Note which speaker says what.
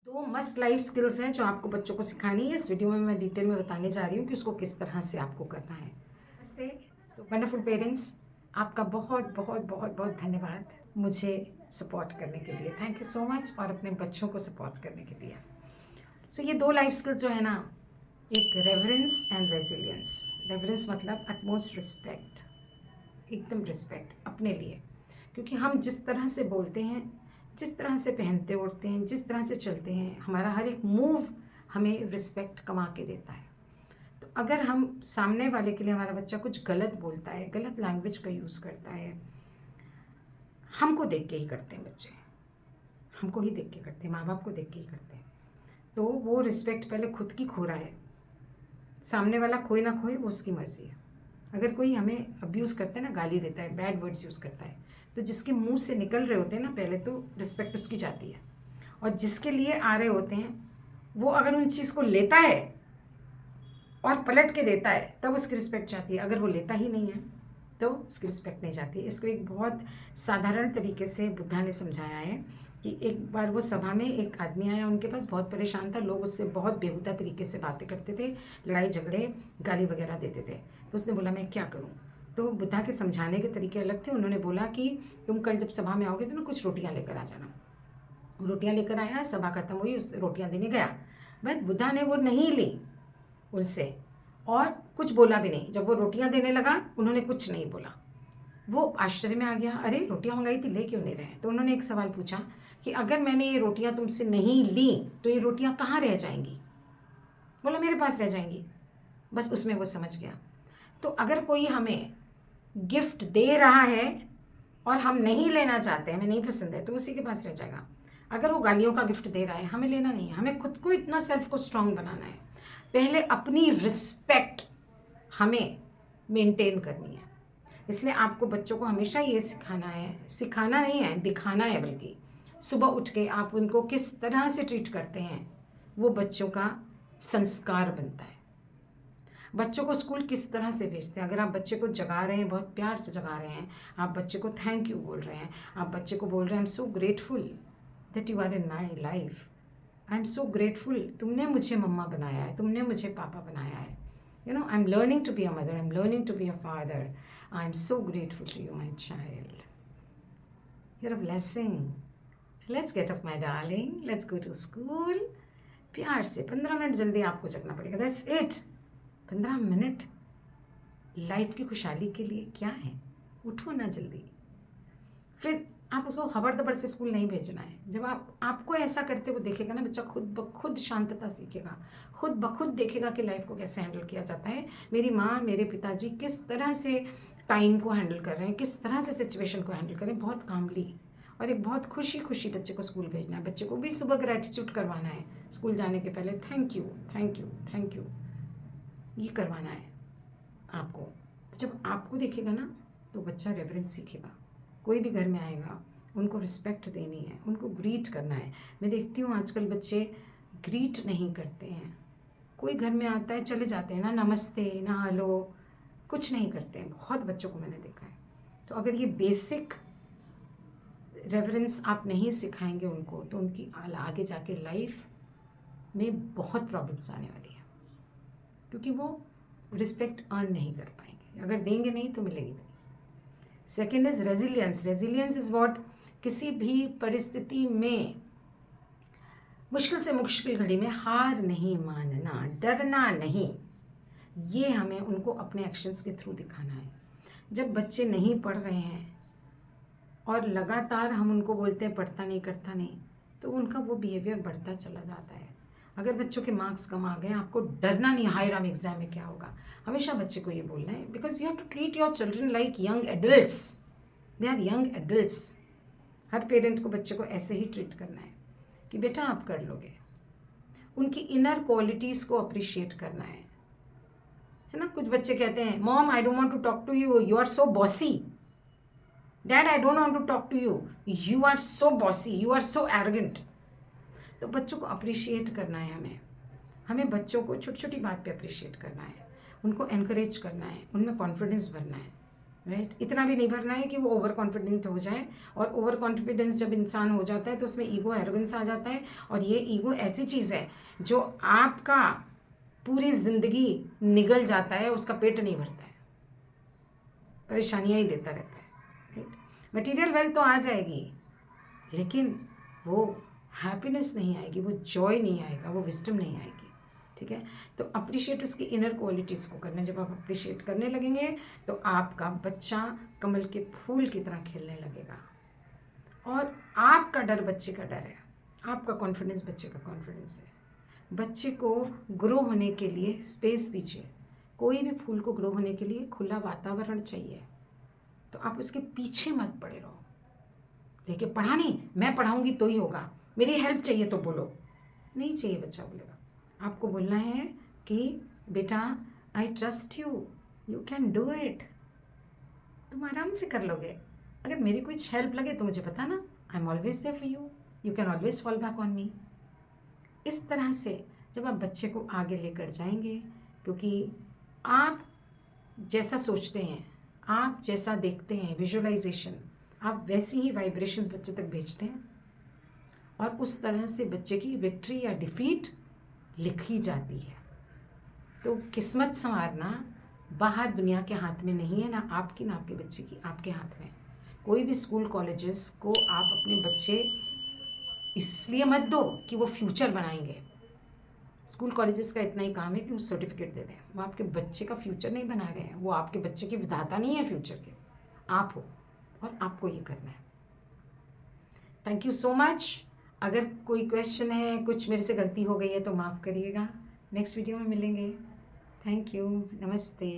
Speaker 1: दो must life skills हैं जो आपको बच्चों को सिखानी है। इस वीडियो में मैं डिटेल में बताने जा रही हूँ कि उसको किस तरह से आपको करना है। से वंडरफुल पेरेंट्स, आपका बहुत बहुत बहुत बहुत धन्यवाद मुझे सपोर्ट करने के लिए। थैंक यू सो मच, और अपने बच्चों को सपोर्ट करने के लिए। ये दो लाइफ स्किल्स जो है ना, एक रेवरेंस एंड रेजिलियंस। रेवरेंस मतलब अटमोस्ट रिस्पेक्ट, एकदम रिस्पेक्ट अपने लिए, क्योंकि हम जिस तरह से बोलते हैं, जिस तरह से पहनते ओढ़ते हैं, जिस तरह से चलते हैं, हमारा हर एक मूव हमें रिस्पेक्ट कमा के देता है। तो अगर हम सामने वाले के लिए, हमारा बच्चा कुछ गलत बोलता है, गलत लैंग्वेज का यूज़ करता है, हमको देख के ही करते हैं बच्चे, हमको ही देख के करते हैं, माँ बाप को देख के ही करते हैं। तो वो रिस्पेक्ट पहले खुद की खो रहा है, सामने वाला खोए ना खोए वो उसकी मर्ज़ी है। अगर कोई हमें अब्यूज़ करता है ना, गाली देता है, बैड वर्ड्स यूज़ करता है, तो जिसके मुंह से निकल रहे होते हैं ना, पहले तो रिस्पेक्ट उसकी जाती है। और जिसके लिए आ रहे होते हैं, वो अगर उन चीज़ को लेता है और पलट के देता है, तब उसकी रिस्पेक्ट जाती है। अगर वो लेता ही नहीं है तो उसकी रिस्पेक्ट नहीं जाती। इसको एक बहुत साधारण तरीके से बुद्धा ने समझाया है कि एक बार वो सभा में एक आदमी आया, उनके पास बहुत परेशान था, लोग उससे बहुत बेहुदा तरीके से बातें करते थे, लड़ाई झगड़े गाली वगैरह देते थे। तो उसने बोला मैं क्या करूं? तो बुद्धा के समझाने के तरीके अलग थे। उन्होंने बोला कि तुम कल जब सभा में आओगे तो ना कुछ रोटियां लेकर आ जाना। रोटियां लेकर आया, सभा खत्म हुई, उस रोटियां देने गया, बट बुद्धा ने वो नहीं ली उनसे, और कुछ बोला भी नहीं। जब वो रोटियां देने लगा, उन्होंने कुछ नहीं बोला। वो आश्चर्य में आ गया, अरे रोटियां मंगाई थी, ले क्यों नहीं रहे? तो उन्होंने एक सवाल पूछा कि अगर मैंने ये रोटियां तुमसे नहीं ली तो ये रोटियां कहाँ रह जाएंगी? बोला मेरे पास रह जाएंगी। बस उसमें वो समझ गया। तो अगर कोई हमें गिफ्ट दे रहा है और हम नहीं लेना चाहते, हमें नहीं पसंद है, तो उसी के पास रह जाएगा। अगर वो गालियों का गिफ्ट दे रहा है, हमें लेना नहीं है। हमें खुद को इतना सेल्फ को स्ट्रांग बनाना है, पहले अपनी रिस्पेक्ट हमें मेंटेन करनी है। इसलिए आपको बच्चों को हमेशा ये सिखाना है, सिखाना नहीं है, दिखाना है। बल्कि सुबह उठ के आप उनको किस तरह से ट्रीट करते हैं, वो बच्चों का संस्कार बनता है। बच्चों को स्कूल किस तरह से भेजते हैं? अगर आप बच्चे को जगा रहे हैं, बहुत प्यार से जगा रहे हैं, आप बच्चे को थैंक यू बोल रहे हैं, आप बच्चे को बोल रहे हैं I am so grateful that you are in my life, I am so grateful तुमने मुझे मम्मा बनाया है, तुमने मुझे पापा बनाया है, you know, I'm learning to be a mother, I'm learning to be a father, I'm so grateful to you, my child, you're a blessing, let's get up my darling, let's go to school। प्यार से 15 minute जल्दी आपको जगना पड़ेगा, that's it. 15 minute life की खुशहाली के लिए क्या है? उठो ना जल्दी। फिर आप उसको खबर दबर से स्कूल नहीं भेजना है। जब आपको ऐसा करते हुए देखेगा ना, बच्चा खुद ब खुद शांतता सीखेगा, खुद ब खुद देखेगा कि लाइफ को कैसे हैंडल किया जाता है। मेरी माँ, मेरे पिताजी किस तरह से टाइम को हैंडल कर रहे हैं, किस तरह से सिचुएशन को हैंडल करें, बहुत कामली। और एक बहुत खुशी खुशी बच्चे को स्कूल भेजना है। बच्चे को भी सुबह ग्रेटिट्यूड करवाना है, स्कूल जाने के पहले thank you thank you thank you, ये करवाना है आपको। तो जब आपको देखेगा ना, तो बच्चा रेवरेंस सीखेगा। कोई भी घर में आएगा, उनको रिस्पेक्ट देनी है, उनको ग्रीट करना है। मैं देखती हूँ आजकल बच्चे ग्रीट नहीं करते हैं। कोई घर में आता है, चले जाते हैं, ना नमस्ते ना हेलो, कुछ नहीं करते हैं। बहुत बच्चों को मैंने देखा है। तो अगर ये बेसिक रेवरेंस आप नहीं सिखाएंगे उनको, तो उनकी आगे जाके लाइफ में बहुत प्रॉब्लम्स आने वाली है, क्योंकि वो रिस्पेक्ट अर्न नहीं कर पाएंगे। अगर देंगे नहीं तो मिलेगी नहीं। Second is resilience. Resilience is what? किसी भी परिस्थिति में, मुश्किल से मुश्किल घड़ी में हार नहीं मानना, डरना नहीं। ये हमें उनको अपने एक्शंस के थ्रू दिखाना है। जब बच्चे नहीं पढ़ रहे हैं और लगातार हम उनको बोलते हैं पढ़ता नहीं करता नहीं, तो उनका वो बिहेवियर बढ़ता चला जाता है। अगर बच्चों के मार्क्स कम आ गए, आपको डरना नहीं हाय राम एग्जाम में क्या होगा। हमेशा बच्चे को ये बोलना है, because you have to treat your children like young adults, they are young adults. हर पेरेंट को बच्चे को ऐसे ही ट्रीट करना है कि बेटा आप कर लोगे। उनकी इनर क्वालिटीज़ को अप्रिशिएट करना है ना। कुछ बच्चे कहते हैं mom I don't want to talk to you, you are so bossy. Dad I don't want to talk to you, you are so bossy, you are so arrogant. तो बच्चों को अप्रिशिएट करना है हमें। हमें बच्चों को छोटी छोटी बात पे अप्रिशिएट करना है, उनको एनकरेज करना है, उनमें कॉन्फिडेंस भरना है। राइट। इतना भी नहीं भरना है कि वो ओवर कॉन्फिडेंट हो जाए, और ओवर कॉन्फिडेंस जब इंसान हो जाता है तो उसमें ईगो, एरोगेंस आ जाता है, और ये ईगो ऐसी चीज़ है जो आपका पूरी ज़िंदगी निगल जाता है, उसका पेट नहीं भरता है, परेशानियाँ ही देता रहता है, राइट। मटीरियल वेल्थ तो आ जाएगी, लेकिन वो हैप्पीनेस नहीं आएगी, वो जॉय नहीं आएगा, वो विजडम नहीं आएगी, ठीक है। तो अप्रिशिएट उसकी इनर क्वालिटीज़ को करना। जब आप अप्रिशिएट करने लगेंगे तो आपका बच्चा कमल के फूल की तरह खिलने लगेगा, और आपका डर बच्चे का डर है, आपका कॉन्फिडेंस बच्चे का कॉन्फिडेंस है। बच्चे को ग्रो होने के लिए स्पेस दीजिए। कोई भी फूल को ग्रो होने के लिए खुला वातावरण चाहिए, तो आप उसके पीछे मत पड़े रहो, लेकिन पढ़ा नहीं, मैं पढ़ाऊँगी तो ही होगा, मेरी हेल्प चाहिए तो बोलो, नहीं चाहिए। बच्चा बोलेगा, आपको बोलना है कि बेटा I trust you, you can do it, तुम आराम से कर लोगे, अगर मेरी कुछ हेल्प लगे तो मुझे बताना, I am always there for you, you can always fall back on me. इस तरह से जब आप बच्चे को आगे लेकर जाएंगे, क्योंकि आप जैसा सोचते हैं, आप जैसा देखते हैं, विजुअलाइजेशन, आप वैसी ही वाइब्रेशंस बच्चे तक भेजते हैं, और उस तरह से बच्चे की विक्ट्री या डिफीट लिखी जाती है। तो किस्मत संवारना बाहर दुनिया के हाथ में नहीं है, ना आपकी ना आपके बच्चे की, आपके हाथ में। कोई भी स्कूल कॉलेजेस को आप अपने बच्चे इसलिए मत दो कि वो फ्यूचर बनाएंगे। स्कूल कॉलेजेस का इतना ही काम है कि वो सर्टिफिकेट दे दें, वो आपके बच्चे का फ्यूचर नहीं बना रहे हैं, वो आपके बच्चे के विधाता नहीं है फ्यूचर के, आप हो, और आपको ये करना है। Thank you so much. अगर कोई क्वेश्चन है, कुछ मेरे से गलती हो गई है तो माफ़ करिएगा, नेक्स्ट वीडियो में मिलेंगे। थैंक यू, नमस्ते।